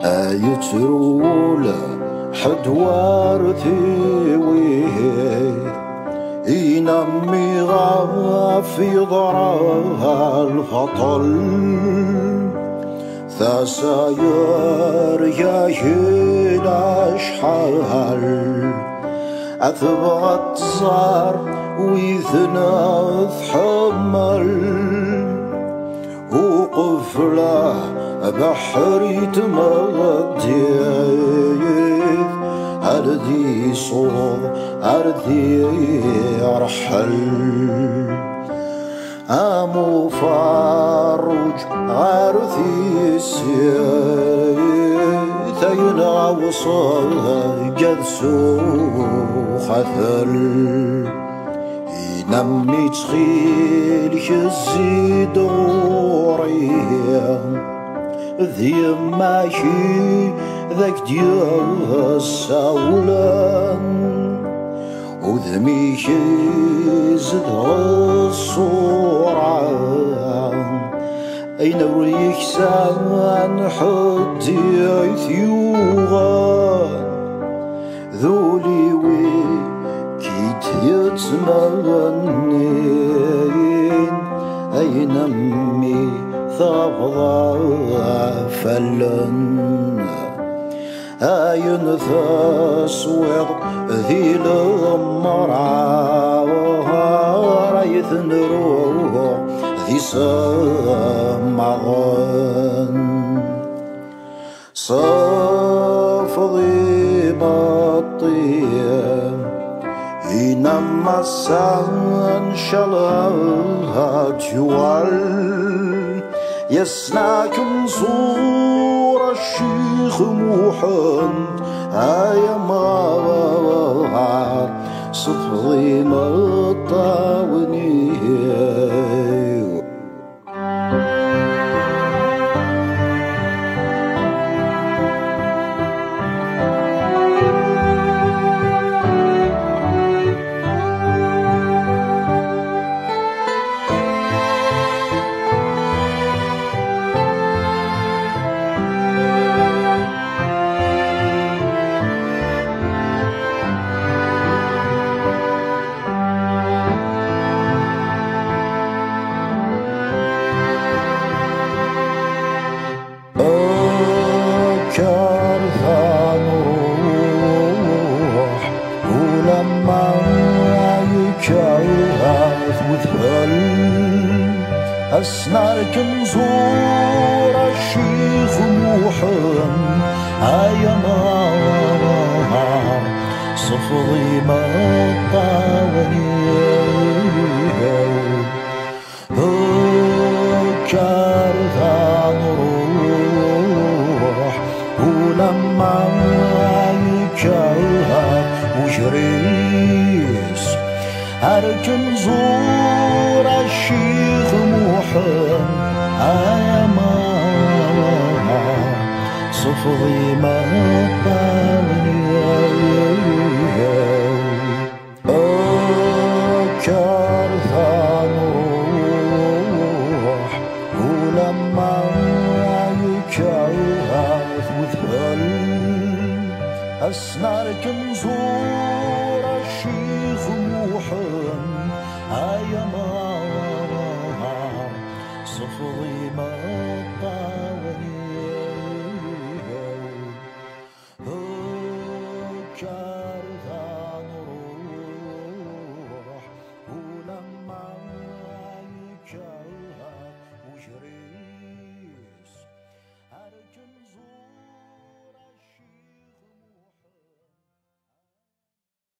يترول حدوارتي ويه ينمي في ضرها الفطل ثساير يا هنا شحال أثبغت صار ويثنث حمل وقفله بحري تمديث أرضي صوب أرضي أرحل أمو فاروج غارثي سيث ينغوصل جدسو خثل ينمي تخيل يزيد وريه ذي ماشي ذاك ديال الساولان وذمي يزد الصورة أين وريك سان حدي ثيوغان ذولي وي كيت يتمغنين أين أمي ثابضا فلن أين تصوير ذي المرعى رايث نروح ذي سمعان صفضي بطية إنما السان شلها جوال يسناكم صور الشيخ محمد آيا مار صفضي مطاوني كارثة نروح ولما يكايث وثقل أسنار كنزور الشيخ محمد هيا مار صفضي مطاوني كارثة نروح ولما يجاها وجريس أركن زور الشيخ محمد أما صفضي مطاوني كارثة نروح ولما يجاها وثقل أسنار كنزور الشيخ محمد هيا مار صفضي مطاوني